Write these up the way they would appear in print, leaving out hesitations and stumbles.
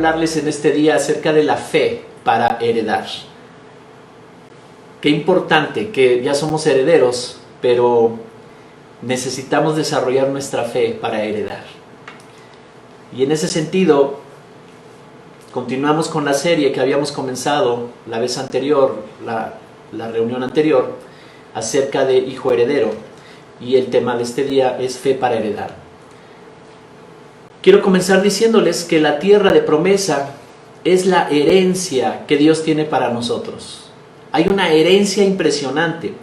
hablarles en este día acerca de la fe para heredar. Qué importante que ya somos herederos, pero necesitamos desarrollar nuestra fe para heredar. Y en ese sentido, continuamos con la serie que habíamos comenzado la vez anterior, la reunión anterior, acerca de hijo heredero. Y el tema de este día es fe para heredar. Quiero comenzar diciéndoles que la tierra de promesa es la herencia que Dios tiene para nosotros. Hay una herencia impresionante.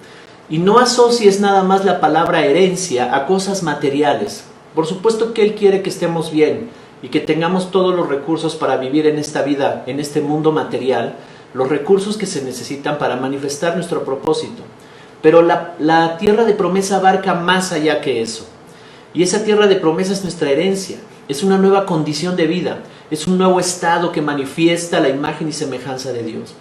Y no asocies nada más la palabra herencia a cosas materiales. Por supuesto que Él quiere que estemos bien y que tengamos todos los recursos para vivir en esta vida, en este mundo material, los recursos que se necesitan para manifestar nuestro propósito. Pero la tierra de promesa abarca más allá que eso. Y esa tierra de promesa es nuestra herencia. Es una nueva condición de vida. Es un nuevo estado que manifiesta la imagen y semejanza de Dios.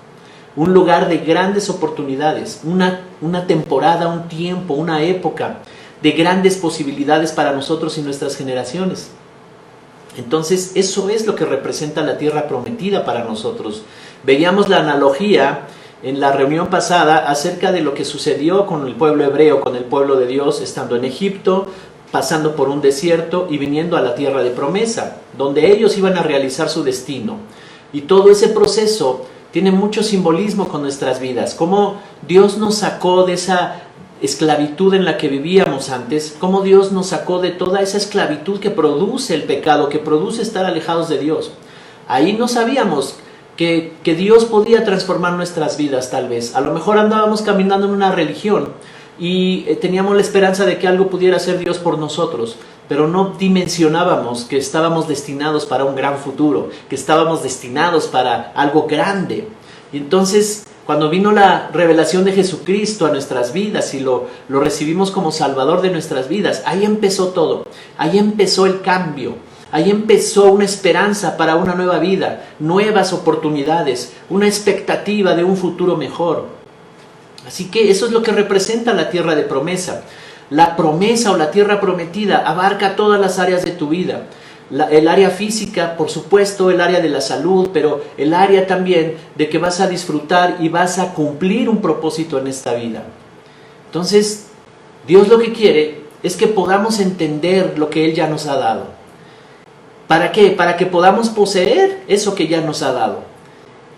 Un lugar de grandes oportunidades. Una temporada, un tiempo, una época de grandes posibilidades para nosotros y nuestras generaciones. Entonces, eso es lo que representa la tierra prometida para nosotros. Veíamos la analogía en la reunión pasada acerca de lo que sucedió con el pueblo hebreo, con el pueblo de Dios, estando en Egipto, pasando por un desierto y viniendo a la tierra de promesa, donde ellos iban a realizar su destino. Y todo ese proceso tiene mucho simbolismo con nuestras vidas. Cómo Dios nos sacó de esa esclavitud en la que vivíamos antes, cómo Dios nos sacó de toda esa esclavitud que produce el pecado, que produce estar alejados de Dios. Ahí no sabíamos que Dios podía transformar nuestras vidas tal vez. A lo mejor andábamos caminando en una religión y teníamos la esperanza de que algo pudiera hacer Dios por nosotros, pero no dimensionábamos que estábamos destinados para un gran futuro, que estábamos destinados para algo grande. Y entonces, cuando vino la revelación de Jesucristo a nuestras vidas y lo recibimos como Salvador de nuestras vidas, ahí empezó todo, ahí empezó el cambio, ahí empezó una esperanza para una nueva vida, nuevas oportunidades, una expectativa de un futuro mejor. Así que eso es lo que representa la tierra de promesa. La promesa o la tierra prometida abarca todas las áreas de tu vida. El área física, por supuesto, el área de la salud, pero el área también de que vas a disfrutar y vas a cumplir un propósito en esta vida. Entonces, Dios lo que quiere es que podamos entender lo que Él ya nos ha dado. ¿Para qué? Para que podamos poseer eso que ya nos ha dado.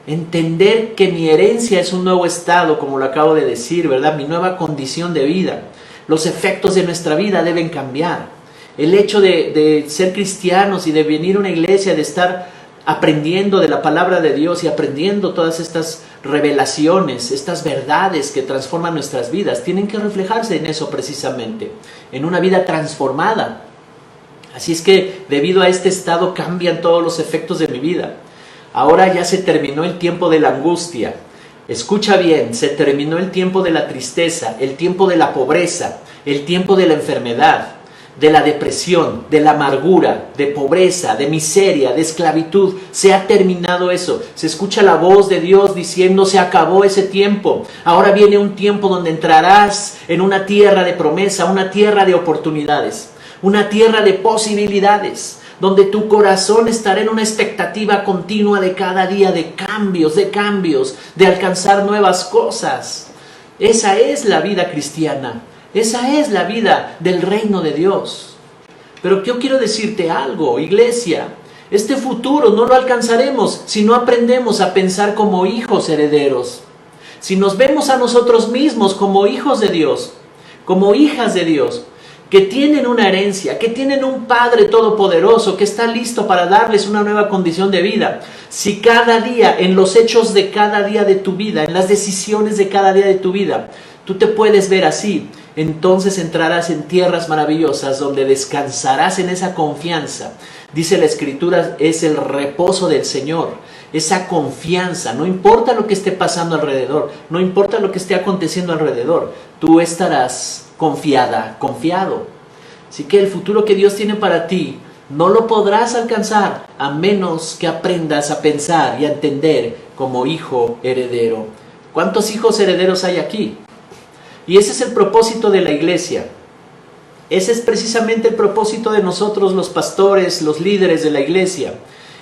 Entender que mi herencia es un nuevo estado, como lo acabo de decir, ¿verdad? Mi nueva condición de vida. Los efectos de nuestra vida deben cambiar. El hecho de ser cristianos y de venir a una iglesia, de estar aprendiendo de la palabra de Dios y aprendiendo todas estas revelaciones, estas verdades que transforman nuestras vidas, tienen que reflejarse en eso precisamente, en una vida transformada. Así es que debido a este estado cambian todos los efectos de mi vida. Ahora ya se terminó el tiempo de la angustia. Escucha bien, se terminó el tiempo de la tristeza, el tiempo de la pobreza, el tiempo de la enfermedad, de la depresión, de la amargura, de pobreza, de miseria, de esclavitud. Se ha terminado eso. Se escucha la voz de Dios diciendo: se acabó ese tiempo. Ahora viene un tiempo donde entrarás en una tierra de promesa, una tierra de oportunidades, una tierra de posibilidades, donde tu corazón estará en una expectativa continua de cada día, de cambios, de alcanzar nuevas cosas. Esa es la vida cristiana. Esa es la vida del reino de Dios. Pero yo quiero decirte algo, iglesia. Este futuro no lo alcanzaremos si no aprendemos a pensar como hijos herederos. Si nos vemos a nosotros mismos como hijos de Dios, como hijas de Dios, que tienen una herencia, que tienen un Padre todopoderoso, que está listo para darles una nueva condición de vida. Si cada día, en los hechos de cada día de tu vida, en las decisiones de cada día de tu vida, tú te puedes ver así, entonces entrarás en tierras maravillosas donde descansarás en esa confianza. Dice la Escritura, es el reposo del Señor, esa confianza. No importa lo que esté pasando alrededor, no importa lo que esté aconteciendo alrededor, tú estarás confiada, confiado. Así que el futuro que Dios tiene para ti no lo podrás alcanzar a menos que aprendas a pensar y a entender como hijo heredero. ¿Cuántos hijos herederos hay aquí? Y ese es el propósito de la iglesia. Ese es precisamente el propósito de nosotros, los pastores, los líderes de la iglesia.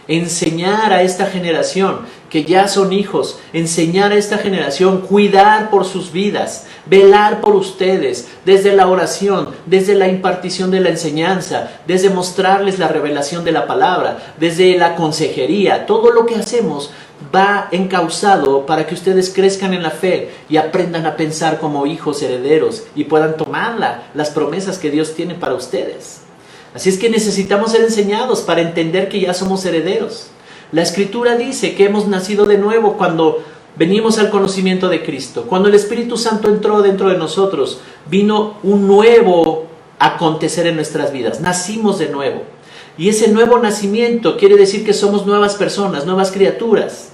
enseñar a esta generación que ya son hijos, enseñar a esta generación, cuidar por sus vidas, velar por ustedes, desde la oración, desde la impartición de la enseñanza, desde mostrarles la revelación de la palabra, desde la consejería. Todo lo que hacemos va encauzado para que ustedes crezcan en la fe y aprendan a pensar como hijos herederos y puedan tomar las promesas que Dios tiene para ustedes. Así es que necesitamos ser enseñados para entender que ya somos herederos. La Escritura dice que hemos nacido de nuevo cuando venimos al conocimiento de Cristo. Cuando el Espíritu Santo entró dentro de nosotros, vino un nuevo acontecer en nuestras vidas. Nacimos de nuevo. Y ese nuevo nacimiento quiere decir que somos nuevas personas, nuevas criaturas.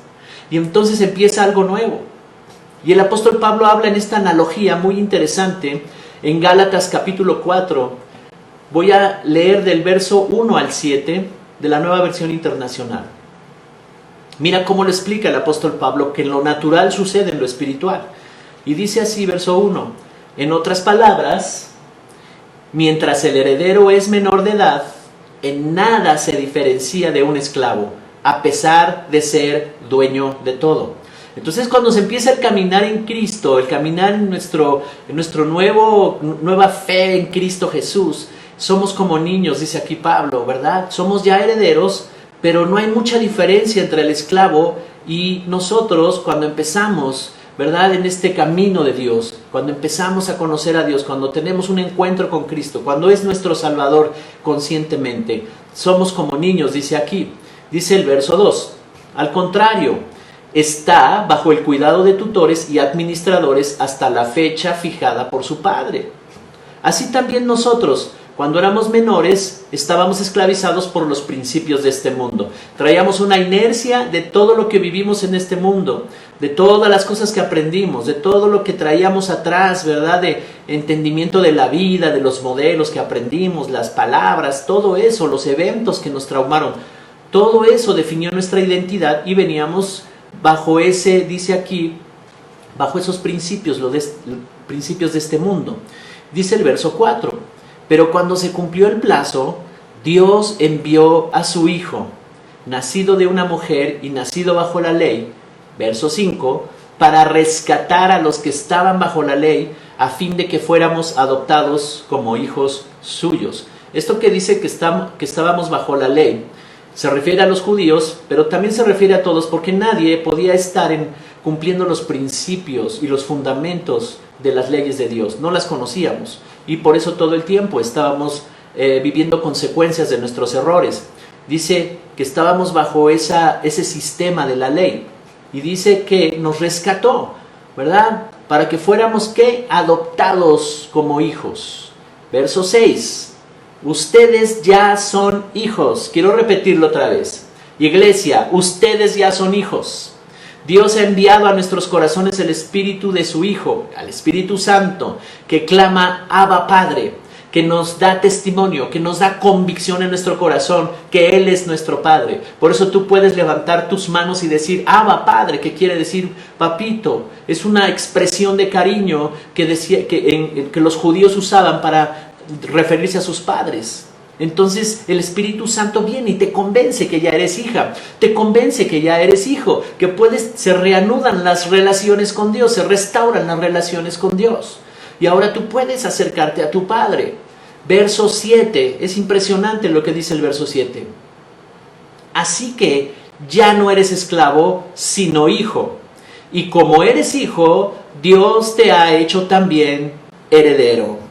Y entonces empieza algo nuevo. Y el apóstol Pablo habla en esta analogía muy interesante en Gálatas capítulo 4. Voy a leer del verso 1 al 7 de la Nueva Versión Internacional. Mira cómo lo explica el apóstol Pablo, que en lo natural sucede en lo espiritual. Y dice así, verso 1. En otras palabras, mientras el heredero es menor de edad, en nada se diferencia de un esclavo, a pesar de ser dueño de todo. Entonces, cuando se empieza el caminar en Cristo, el caminar en nuestra nueva fe en Cristo Jesús, somos como niños, dice aquí Pablo, ¿verdad? Somos ya herederos, pero no hay mucha diferencia entre el esclavo y nosotros cuando empezamos, ¿verdad? En este camino de Dios, cuando empezamos a conocer a Dios, cuando tenemos un encuentro con Cristo, cuando es nuestro Salvador conscientemente, somos como niños, dice aquí. Dice el verso 2, al contrario, está bajo el cuidado de tutores y administradores hasta la fecha fijada por su padre. Así también nosotros, cuando éramos menores, estábamos esclavizados por los principios de este mundo. Traíamos una inercia de todo lo que vivimos en este mundo, de todas las cosas que aprendimos, de todo lo que traíamos atrás, ¿verdad? De entendimiento de la vida, de los modelos que aprendimos, las palabras, todo eso, los eventos que nos traumaron. Todo eso definió nuestra identidad y veníamos bajo ese, dice aquí, bajo esos principios, principios de este mundo. Dice el verso 4. Pero cuando se cumplió el plazo, Dios envió a su Hijo, nacido de una mujer y nacido bajo la ley, verso 5, para rescatar a los que estaban bajo la ley, a fin de que fuéramos adoptados como hijos suyos. Esto que dice que estábamos bajo la ley, se refiere a los judíos, pero también se refiere a todos, porque nadie podía estar cumpliendo los principios y los fundamentos de las leyes de Dios. No las conocíamos. Y por eso todo el tiempo estábamos viviendo consecuencias de nuestros errores. Dice que estábamos bajo ese sistema de la ley. Y dice que nos rescató, ¿verdad? Para que fuéramos, ¿qué? Adoptados como hijos. Verso 6. Ustedes ya son hijos. Quiero repetirlo otra vez. Iglesia, ustedes ya son hijos. Dios ha enviado a nuestros corazones el Espíritu de su Hijo, al Espíritu Santo, que clama Abba Padre, que nos da testimonio, que nos da convicción en nuestro corazón, que Él es nuestro Padre. Por eso tú puedes levantar tus manos y decir Abba Padre, que quiere decir papito. Es una expresión de cariño que los judíos usaban para referirse a sus padres. Entonces el Espíritu Santo viene y te convence que ya eres hija, te convence que ya eres hijo, que se reanudan las relaciones con Dios, se restauran las relaciones con Dios. Y ahora tú puedes acercarte a tu Padre. Verso 7, es impresionante lo que dice el verso 7. Así que ya no eres esclavo, sino hijo. Y como eres hijo, Dios te ha hecho también heredero.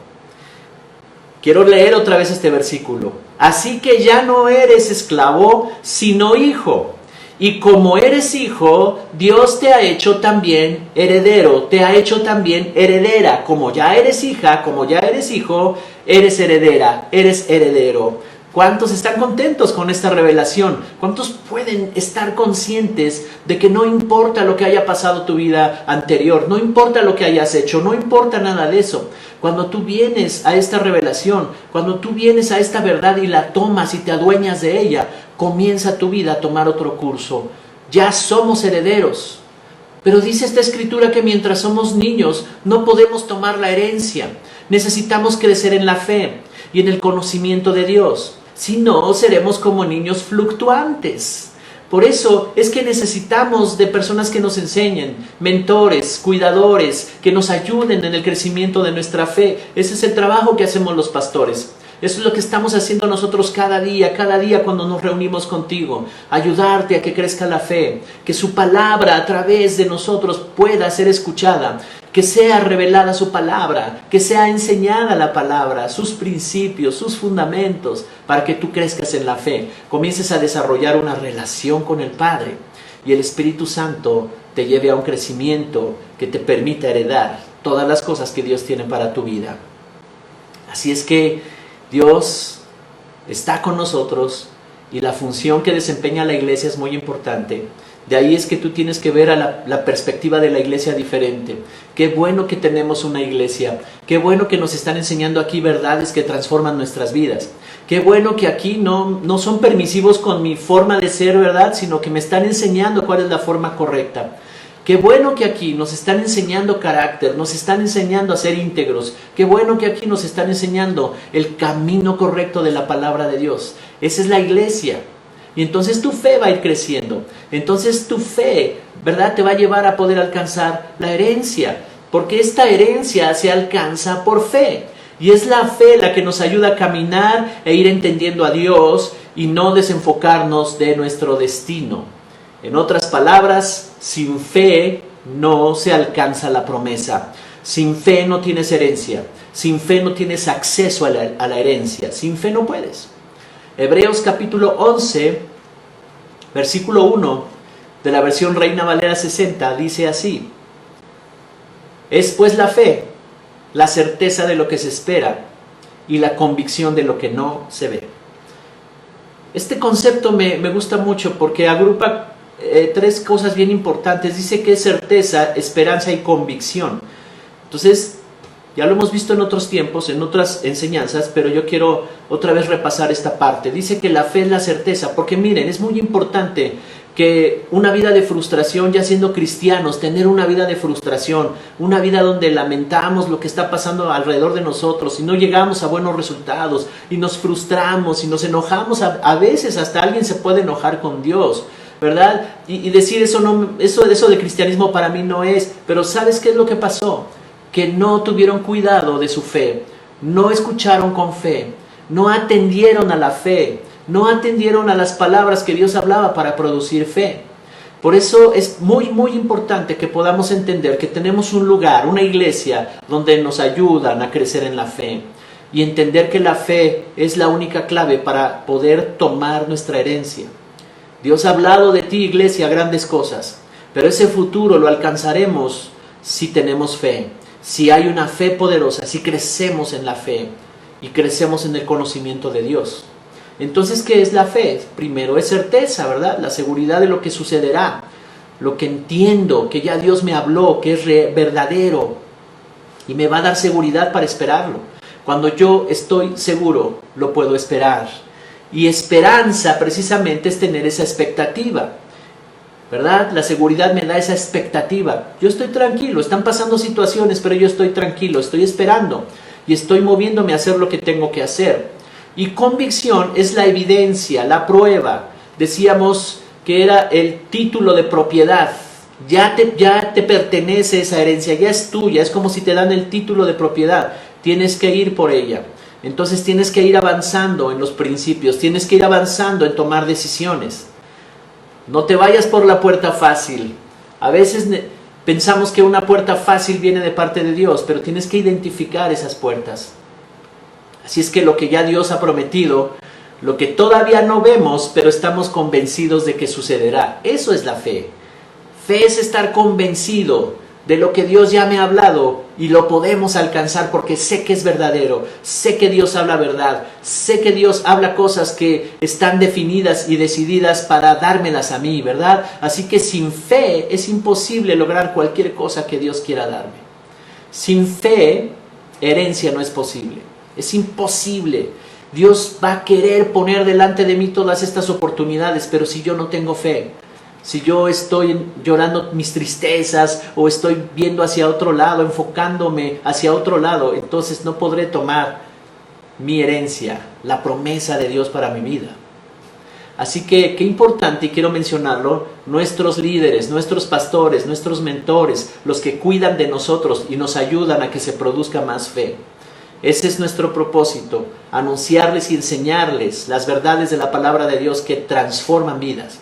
Quiero leer otra vez este versículo. Así que ya no eres esclavo, sino hijo. Y como eres hijo, Dios te ha hecho también heredero, te ha hecho también heredera. Como ya eres hija, como ya eres hijo, eres heredera, eres heredero. ¿Cuántos están contentos con esta revelación? ¿Cuántos pueden estar conscientes de que no importa lo que haya pasado tu vida anterior, no importa lo que hayas hecho, no importa nada de eso? Cuando tú vienes a esta revelación, cuando tú vienes a esta verdad y la tomas y te adueñas de ella, comienza tu vida a tomar otro curso. Ya somos herederos. Pero dice esta escritura que mientras somos niños no podemos tomar la herencia. Necesitamos crecer en la fe y en el conocimiento de Dios. Si no, seremos como niños fluctuantes. Por eso es que necesitamos de personas que nos enseñen, mentores, cuidadores, que nos ayuden en el crecimiento de nuestra fe. Ese es el trabajo que hacemos los pastores. Eso es lo que estamos haciendo nosotros cada día cuando nos reunimos contigo. Ayudarte a que crezca la fe, que su palabra a través de nosotros pueda ser escuchada, que sea revelada su palabra, que sea enseñada la palabra, sus principios, sus fundamentos, para que tú crezcas en la fe, comiences a desarrollar una relación con el Padre y el Espíritu Santo te lleve a un crecimiento que te permita heredar todas las cosas que Dios tiene para tu vida. Así es que Dios está con nosotros y la función que desempeña la iglesia es muy importante. De ahí es que tú tienes que ver a la perspectiva de la iglesia diferente. Qué bueno que tenemos una iglesia. Qué bueno que nos están enseñando aquí verdades que transforman nuestras vidas. Qué bueno que aquí no son permisivos con mi forma de ser, ¿verdad? Sino que me están enseñando cuál es la forma correcta. Qué bueno que aquí nos están enseñando carácter, nos están enseñando a ser íntegros. Qué bueno que aquí nos están enseñando el camino correcto de la palabra de Dios. Esa es la iglesia. Y entonces tu fe va a ir creciendo. Entonces tu fe, ¿verdad?, te va a llevar a poder alcanzar la herencia. Porque esta herencia se alcanza por fe. Y es la fe la que nos ayuda a caminar e ir entendiendo a Dios y no desenfocarnos de nuestro destino. En otras palabras, sin fe no se alcanza la promesa. Sin fe no tienes herencia. Sin fe no tienes acceso a la herencia. Sin fe no puedes. Hebreos capítulo 11, versículo 1 de la versión Reina Valera 60 dice así: es pues la fe, la certeza de lo que se espera y la convicción de lo que no se ve. Este concepto me gusta mucho porque agrupa tres cosas bien importantes. Dice que es certeza, esperanza y convicción. Entonces, ya lo hemos visto en otros tiempos, en otras enseñanzas, pero yo quiero otra vez repasar esta parte. Dice que la fe es la certeza, porque miren, es muy importante que una vida de frustración, ya siendo cristianos, tener una vida de frustración, una vida donde lamentamos lo que está pasando alrededor de nosotros y no llegamos a buenos resultados y nos frustramos y nos enojamos, a veces hasta alguien se puede enojar con Dios, ¿verdad? Y decir eso de cristianismo para mí no es, pero ¿sabes qué es lo que pasó? Que no tuvieron cuidado de su fe, no escucharon con fe, no atendieron a la fe, no atendieron a las palabras que Dios hablaba para producir fe. Por eso es muy, muy importante que podamos entender que tenemos un lugar, una iglesia, donde nos ayudan a crecer en la fe. Y entender que la fe es la única clave para poder tomar nuestra herencia. Dios ha hablado de ti, iglesia, grandes cosas, pero ese futuro lo alcanzaremos si tenemos fe. Si hay una fe poderosa, si crecemos en la fe y crecemos en el conocimiento de Dios. Entonces, ¿qué es la fe? Primero es certeza, ¿verdad? La seguridad de lo que sucederá, lo que entiendo, que ya Dios me habló, que es verdadero y me va a dar seguridad para esperarlo. Cuando yo estoy seguro, lo puedo esperar. Y esperanza precisamente es tener esa expectativa, ¿verdad? La seguridad me da esa expectativa. Yo estoy tranquilo, están pasando situaciones, pero yo estoy tranquilo, estoy esperando y estoy moviéndome a hacer lo que tengo que hacer. Y convicción es la evidencia, la prueba. Decíamos que era el título de propiedad. Ya te pertenece esa herencia, ya es tuya, es como si te dan el título de propiedad. Tienes que ir por ella. Entonces tienes que ir avanzando en los principios, tienes que ir avanzando en tomar decisiones. No te vayas por la puerta fácil. A veces pensamos que una puerta fácil viene de parte de Dios, pero tienes que identificar esas puertas. Así es que lo que ya Dios ha prometido, lo que todavía no vemos, pero estamos convencidos de que sucederá. Eso es la fe. Fe es estar convencido de lo que Dios ya me ha hablado y lo podemos alcanzar porque sé que es verdadero, sé que Dios habla verdad, sé que Dios habla cosas que están definidas y decididas para dármelas a mí, ¿verdad? Así que sin fe es imposible lograr cualquier cosa que Dios quiera darme. Sin fe, herencia no es posible, es imposible. Dios va a querer poner delante de mí todas estas oportunidades, pero si yo no tengo fe, si yo estoy llorando mis tristezas o estoy viendo hacia otro lado, enfocándome hacia otro lado, entonces no podré tomar mi herencia, la promesa de Dios para mi vida. Así que qué importante, y quiero mencionarlo, nuestros líderes, nuestros pastores, nuestros mentores, los que cuidan de nosotros y nos ayudan a que se produzca más fe. Ese es nuestro propósito, anunciarles y enseñarles las verdades de la palabra de Dios que transforman vidas.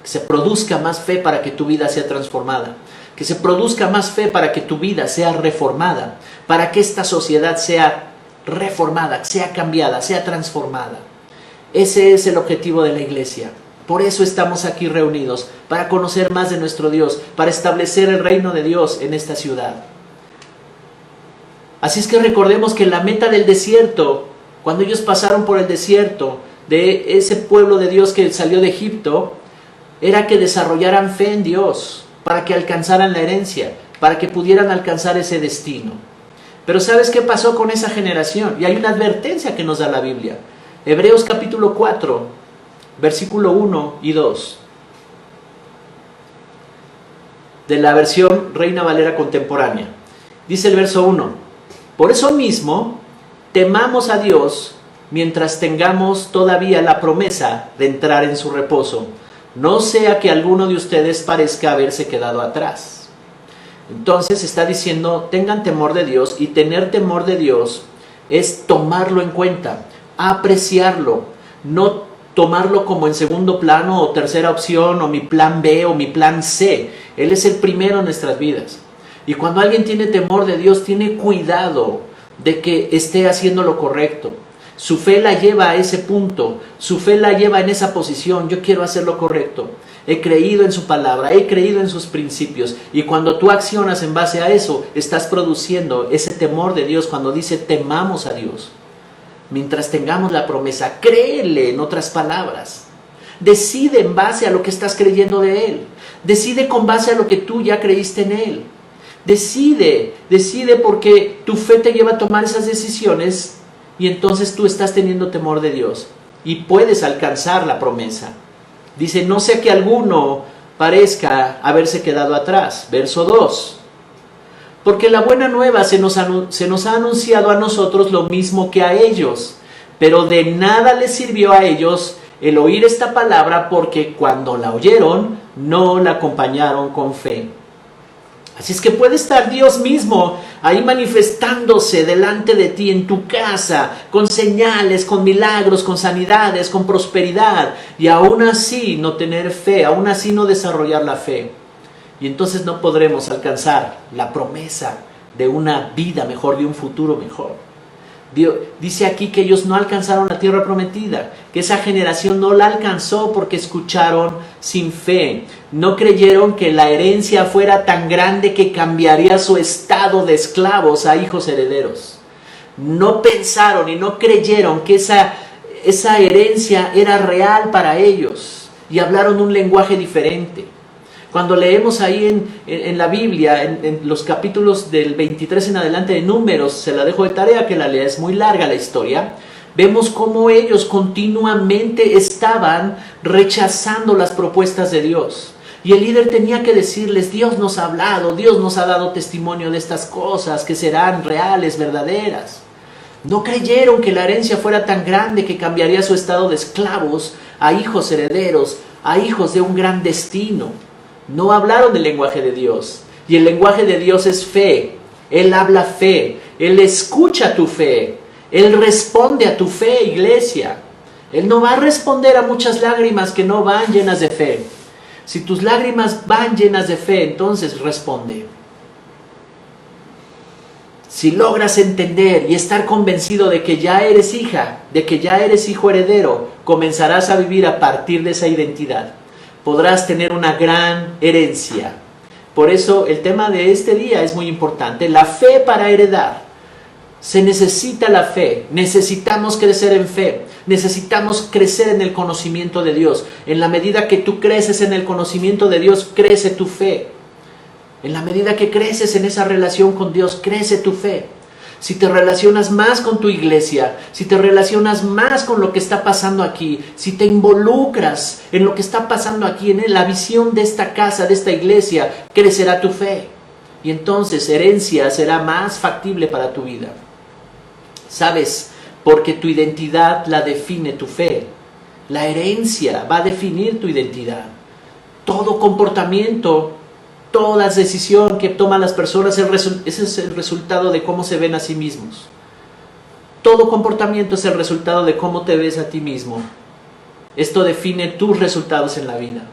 Que se produzca más fe para que tu vida sea transformada. Que se produzca más fe para que tu vida sea reformada. Para que esta sociedad sea reformada, sea cambiada, sea transformada. Ese es el objetivo de la iglesia. Por eso estamos aquí reunidos, para conocer más de nuestro Dios, para establecer el reino de Dios en esta ciudad. Así es que recordemos que la meta del desierto, cuando ellos pasaron por el desierto, de ese pueblo de Dios que salió de Egipto, era que desarrollaran fe en Dios, para que alcanzaran la herencia, para que pudieran alcanzar ese destino. Pero ¿sabes qué pasó con esa generación? Y hay una advertencia que nos da la Biblia. Hebreos capítulo 4, versículo 1 y 2. De la versión Reina Valera contemporánea. Dice el verso 1. Por eso mismo, temamos a Dios mientras tengamos todavía la promesa de entrar en su reposo. No sea que alguno de ustedes parezca haberse quedado atrás. Entonces está diciendo, tengan temor de Dios, y tener temor de Dios es tomarlo en cuenta, apreciarlo, no tomarlo como en segundo plano o tercera opción o mi plan B o mi plan C. Él es el primero en nuestras vidas. Y cuando alguien tiene temor de Dios, tiene cuidado de que esté haciendo lo correcto. Su fe la lleva a ese punto, su fe la lleva en esa posición. Yo quiero hacer lo correcto. He creído en su palabra, he creído en sus principios. Y cuando tú accionas en base a eso, estás produciendo ese temor de Dios. Cuando dice temamos a Dios, mientras tengamos la promesa, créele, en otras palabras. Decide en base a lo que estás creyendo de Él. Decide con base a lo que tú ya creíste en Él. Decide porque tu fe te lleva a tomar esas decisiones. Y entonces tú estás teniendo temor de Dios y puedes alcanzar la promesa. Dice, no sea que alguno parezca haberse quedado atrás. Verso 2. Porque la buena nueva se nos ha anunciado a nosotros lo mismo que a ellos. Pero de nada les sirvió a ellos el oír esta palabra, porque cuando la oyeron no la acompañaron con fe. Así es que puede estar Dios mismo ahí manifestándose delante de ti en tu casa, con señales, con milagros, con sanidades, con prosperidad, y aún así no tener fe, aún así no desarrollar la fe. Y entonces no podremos alcanzar la promesa de una vida mejor, de un futuro mejor. Dios dice aquí que ellos no alcanzaron la tierra prometida, que esa generación no la alcanzó porque escucharon sin fe. No creyeron que la herencia fuera tan grande que cambiaría su estado de esclavos a hijos herederos. No pensaron y no creyeron que esa herencia era real para ellos, y hablaron un lenguaje diferente. Cuando leemos ahí en la Biblia, en los capítulos del 23 en adelante de Números, se la dejo de tarea que la lea, es muy larga la historia, vemos cómo ellos continuamente estaban rechazando las propuestas de Dios. Y el líder tenía que decirles, Dios nos ha hablado, Dios nos ha dado testimonio de estas cosas que serán reales, verdaderas. No creyeron que la herencia fuera tan grande que cambiaría su estado de esclavos a hijos herederos, a hijos de un gran destino. No hablaron del lenguaje de Dios. Y el lenguaje de Dios es fe. Él habla fe. Él escucha tu fe. Él responde a tu fe, iglesia. Él no va a responder a muchas lágrimas que no van llenas de fe. Si tus lágrimas van llenas de fe, entonces responde. Si logras entender y estar convencido de que ya eres hija, de que ya eres hijo heredero, comenzarás a vivir a partir de esa identidad. Podrás tener una gran herencia. Por eso el tema de este día es muy importante. La fe para heredar. Se necesita la fe. Necesitamos crecer en fe. Necesitamos crecer en el conocimiento de Dios. En la medida que tú creces en el conocimiento de Dios, crece tu fe. En la medida que creces en esa relación con Dios, crece tu fe. Si te relacionas más con tu iglesia, si te relacionas más con lo que está pasando aquí, si te involucras en lo que está pasando aquí, en la visión de esta casa, de esta iglesia, crecerá tu fe. Y entonces herencia será más factible para tu vida. ¿Sabes? Porque tu identidad la define tu fe. La herencia va a definir tu identidad. Todo comportamiento, toda decisión que toman las personas, ese es el resultado de cómo se ven a sí mismos. Todo comportamiento es el resultado de cómo te ves a ti mismo. Esto define tus resultados en la vida.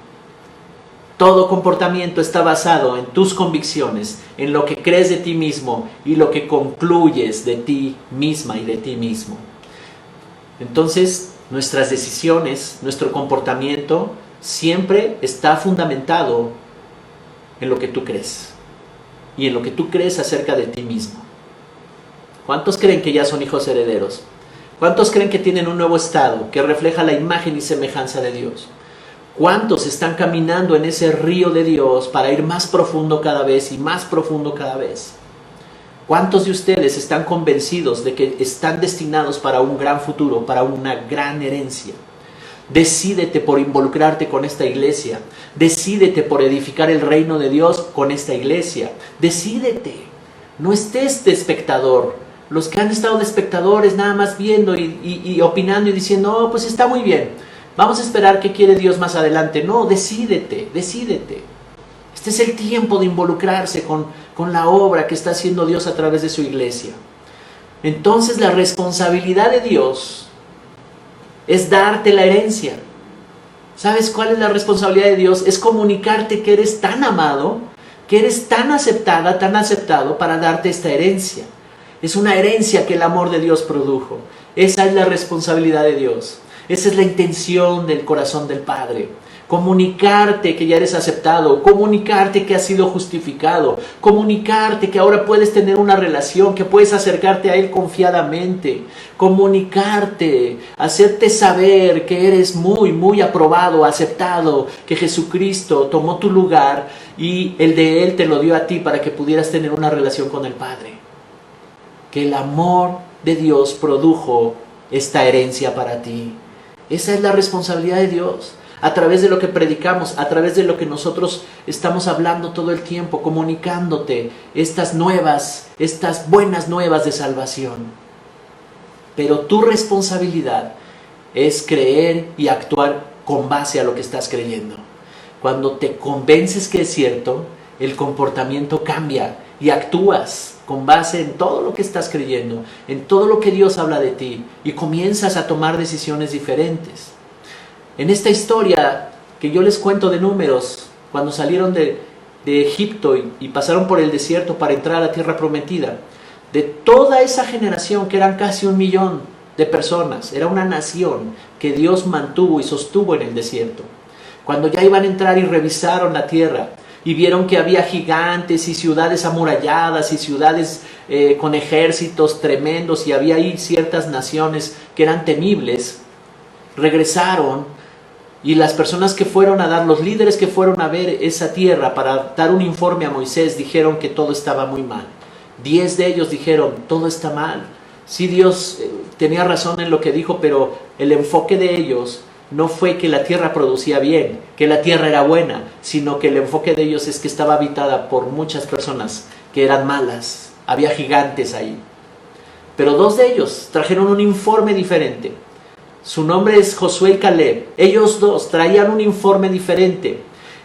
Todo comportamiento está basado en tus convicciones, en lo que crees de ti mismo y lo que concluyes de ti misma y de ti mismo. Entonces, nuestras decisiones, nuestro comportamiento, siempre está fundamentado en lo que tú crees y en lo que tú crees acerca de ti mismo. ¿Cuántos creen que ya son hijos herederos? ¿Cuántos creen que tienen un nuevo estado que refleja la imagen y semejanza de Dios? ¿Cuántos están caminando en ese río de Dios para ir más profundo cada vez y más profundo cada vez? ¿Cuántos de ustedes están convencidos de que están destinados para un gran futuro, para una gran herencia? Decídete por involucrarte con esta iglesia. Decídete por edificar el reino de Dios con esta iglesia. Decídete. No estés de espectador. Los que han estado de espectadores nada más viendo y opinando y diciendo, oh, pues está muy bien. Vamos a esperar qué quiere Dios más adelante. No, decídete, decídete. Este es el tiempo de involucrarse con la obra que está haciendo Dios a través de su iglesia. Entonces la responsabilidad de Dios es darte la herencia. ¿Sabes cuál es la responsabilidad de Dios? Es comunicarte que eres tan amado, que eres tan aceptada, tan aceptado para darte esta herencia. Es una herencia que el amor de Dios produjo. Esa es la responsabilidad de Dios. Esa es la intención del corazón del Padre. Comunicarte que ya eres aceptado, comunicarte que has sido justificado, comunicarte que ahora puedes tener una relación, que puedes acercarte a Él confiadamente, comunicarte, hacerte saber que eres muy, muy aprobado, aceptado, que Jesucristo tomó tu lugar y el de Él te lo dio a ti para que pudieras tener una relación con el Padre. Que el amor de Dios produjo esta herencia para ti. Esa es la responsabilidad de Dios. A través de lo que predicamos, a través de lo que nosotros estamos hablando todo el tiempo, comunicándote estas buenas nuevas de salvación. Pero tu responsabilidad es creer y actuar con base a lo que estás creyendo. Cuando te convences que es cierto, el comportamiento cambia y actúas con base en todo lo que estás creyendo, en todo lo que Dios habla de ti, y comienzas a tomar decisiones diferentes. En esta historia que yo les cuento de Números, cuando salieron de Egipto y pasaron por el desierto para entrar a la tierra prometida, de toda esa generación que eran casi 1 millón de personas, era una nación que Dios mantuvo y sostuvo en el desierto. Cuando ya iban a entrar y revisaron la tierra y vieron que había gigantes y ciudades amuralladas y ciudades con ejércitos tremendos, y había ahí ciertas naciones que eran temibles, regresaron. Y las personas que fueron a dar, los líderes que fueron a ver esa tierra para dar un informe a Moisés, dijeron que todo estaba muy mal. 10 de ellos dijeron, todo está mal. Sí, Dios tenía razón en lo que dijo, pero el enfoque de ellos no fue que la tierra producía bien, que la tierra era buena, sino que el enfoque de ellos es que estaba habitada por muchas personas que eran malas. Había gigantes ahí. Pero 2 de ellos trajeron un informe diferente. Su nombre es Josué y Caleb. Ellos 2 traían un informe diferente.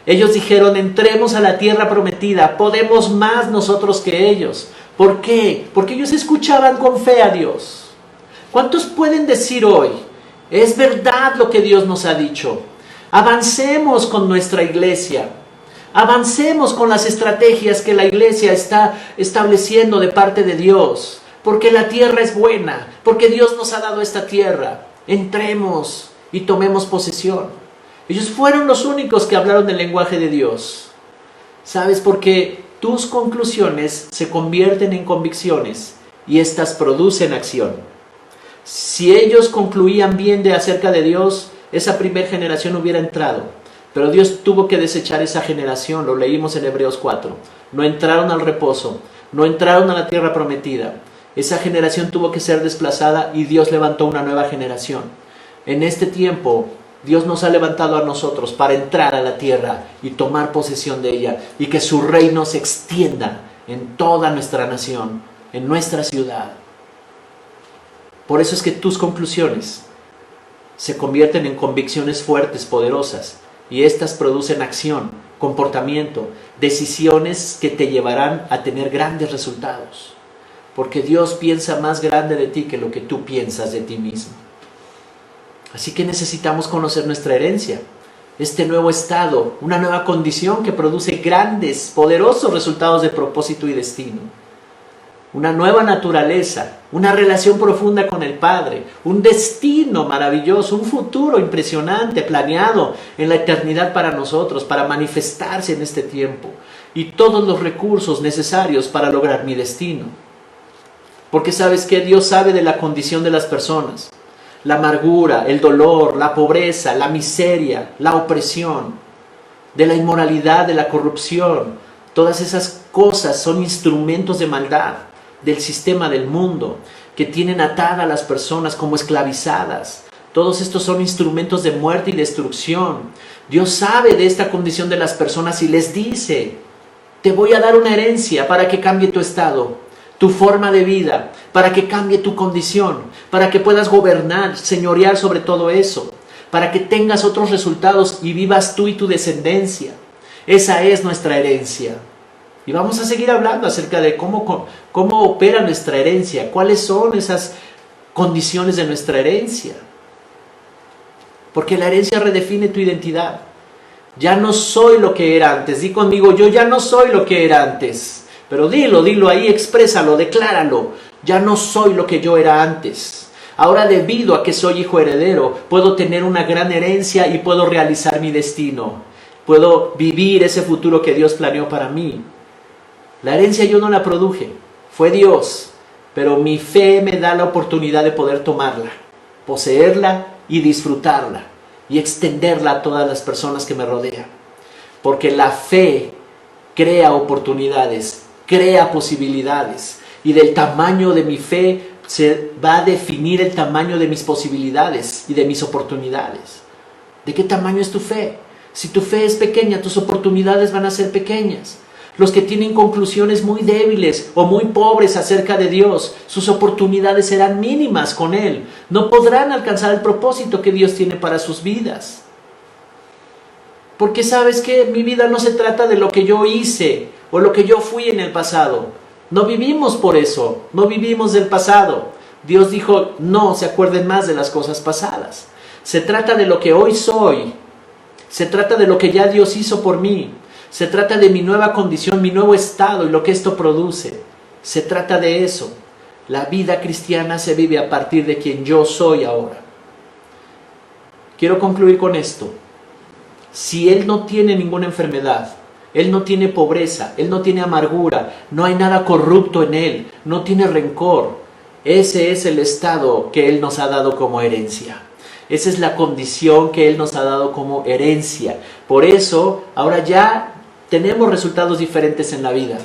Ellos dijeron, entremos a la tierra prometida, podemos más nosotros que ellos. ¿Por qué? Porque ellos escuchaban con fe a Dios. ¿Cuántos pueden decir hoy, es verdad lo que Dios nos ha dicho? Avancemos con nuestra iglesia. Avancemos con las estrategias que la iglesia está estableciendo de parte de Dios. Porque la tierra es buena, porque Dios nos ha dado esta tierra. Entremos y tomemos posesión. Ellos fueron los únicos que hablaron del lenguaje de Dios. ¿Sabes? Porque tus conclusiones se convierten en convicciones y estas producen acción. Si ellos concluían bien acerca de Dios, esa primera generación hubiera entrado. Pero Dios tuvo que desechar esa generación, lo leímos en Hebreos 4. No entraron al reposo, no entraron a la tierra prometida. Esa generación tuvo que ser desplazada y Dios levantó una nueva generación. En este tiempo, Dios nos ha levantado a nosotros para entrar a la tierra y tomar posesión de ella, y que su reino se extienda en toda nuestra nación, en nuestra ciudad. Por eso es que tus conclusiones se convierten en convicciones fuertes, poderosas, y estas producen acción, comportamiento, decisiones que te llevarán a tener grandes resultados, porque Dios piensa más grande de ti que lo que tú piensas de ti mismo. Así que necesitamos conocer nuestra herencia, este nuevo estado, una nueva condición que produce grandes, poderosos resultados de propósito y destino. Una nueva naturaleza, una relación profunda con el Padre, un destino maravilloso, un futuro impresionante, planeado en la eternidad para nosotros, para manifestarse en este tiempo, y todos los recursos necesarios para lograr mi destino. Porque ¿sabes qué? Dios sabe de la condición de las personas, la amargura, el dolor, la pobreza, la miseria, la opresión, de la inmoralidad, de la corrupción. Todas esas cosas son instrumentos de maldad del sistema del mundo, que tienen atadas a las personas como esclavizadas. Todos estos son instrumentos de muerte y destrucción. Dios sabe de esta condición de las personas y les dice: te voy a dar una herencia para que cambie tu estado, tu forma de vida, para que cambie tu condición, para que puedas gobernar, señorear sobre todo eso, para que tengas otros resultados y vivas tú y tu descendencia. Esa es nuestra herencia. Y vamos a seguir hablando acerca de cómo opera nuestra herencia, cuáles son esas condiciones de nuestra herencia. Porque la herencia redefine tu identidad. Ya no soy lo que era antes. Di conmigo: yo ya no soy lo que era antes. Pero dilo ahí, exprésalo, decláralo. Ya no soy lo que yo era antes. Ahora, debido a que soy hijo heredero, puedo tener una gran herencia y puedo realizar mi destino. Puedo vivir ese futuro que Dios planeó para mí. La herencia yo no la produje, fue Dios, pero mi fe me da la oportunidad de poder tomarla, poseerla y disfrutarla y extenderla a todas las personas que me rodean. Porque la fe crea oportunidades, crea posibilidades, y del tamaño de mi fe se va a definir el tamaño de mis posibilidades y de mis oportunidades. ¿De qué tamaño es tu fe? Si tu fe es pequeña, tus oportunidades van a ser pequeñas. Los que tienen conclusiones muy débiles o muy pobres acerca de Dios, sus oportunidades serán mínimas con Él. No podrán alcanzar el propósito que Dios tiene para sus vidas. Porque ¿sabes qué? Mi vida no se trata de lo que yo hice o lo que yo fui en el pasado. No vivimos por eso, no vivimos del pasado. Dios dijo: no se acuerden más de las cosas pasadas. Se trata de lo que hoy soy. Se trata de lo que ya Dios hizo por mí. Se trata de mi nueva condición, mi nuevo estado y lo que esto produce. Se trata de eso. La vida cristiana se vive a partir de quien yo soy ahora. Quiero concluir con esto. Si Él no tiene ninguna enfermedad, Él no tiene pobreza, Él no tiene amargura, no hay nada corrupto en Él, no tiene rencor, ese es el estado que Él nos ha dado como herencia. Esa es la condición que Él nos ha dado como herencia. Por eso, ahora ya tenemos resultados diferentes en la vida.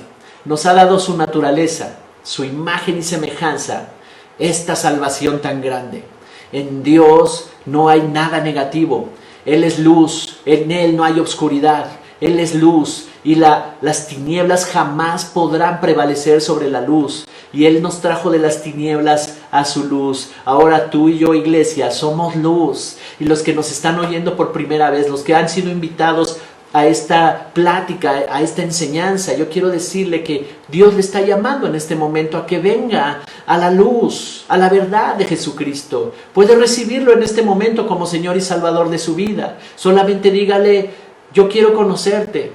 Nos ha dado su naturaleza, su imagen y semejanza, esta salvación tan grande. En Dios no hay nada negativo. Él es luz, en Él no hay oscuridad. Él es luz y las tinieblas jamás podrán prevalecer sobre la luz. Y Él nos trajo de las tinieblas a su luz. Ahora tú y yo, iglesia, somos luz. Y los que nos están oyendo por primera vez, los que han sido invitados a esta plática, a esta enseñanza, yo quiero decirle que Dios le está llamando en este momento a que venga a la luz, a la verdad de Jesucristo. Puede recibirlo en este momento como Señor y Salvador de su vida. Solamente dígale: yo quiero conocerte,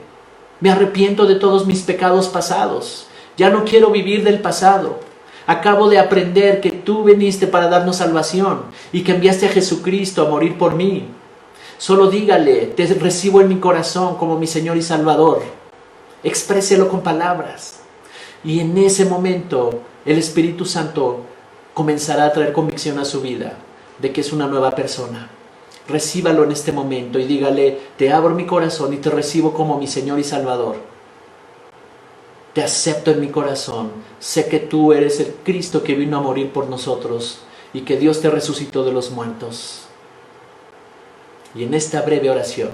me arrepiento de todos mis pecados pasados, ya no quiero vivir del pasado. Acabo de aprender que tú viniste para darnos salvación y que enviaste a Jesucristo a morir por mí. Solo dígale: te recibo en mi corazón como mi Señor y Salvador. Expréselo con palabras. Y en ese momento el Espíritu Santo comenzará a traer convicción a su vida de que es una nueva persona. Recíbalo en este momento y dígale: te abro mi corazón y te recibo como mi Señor y Salvador. Te acepto en mi corazón. Sé que tú eres el Cristo que vino a morir por nosotros y que Dios te resucitó de los muertos. Y en esta breve oración,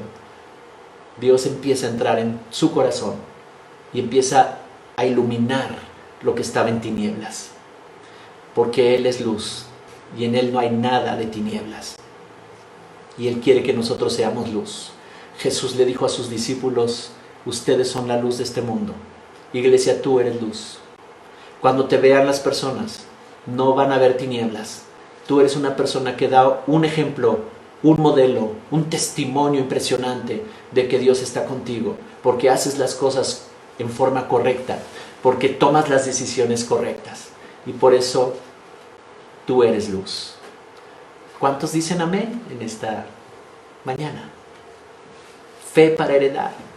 Dios empieza a entrar en su corazón y empieza a iluminar lo que estaba en tinieblas. Porque Él es luz y en Él no hay nada de tinieblas. y Él quiere que nosotros seamos luz. Jesús le dijo a sus discípulos, ustedes son la luz de este mundo. Iglesia, tú eres luz. Cuando te vean las personas, no van a ver tinieblas. Tú eres una persona que da un ejemplo, un modelo, un testimonio impresionante de que Dios está contigo, porque haces las cosas en forma correcta, porque tomas las decisiones correctas. Y por eso tú eres luz. ¿Cuántos dicen amén en esta mañana? Fe para heredar.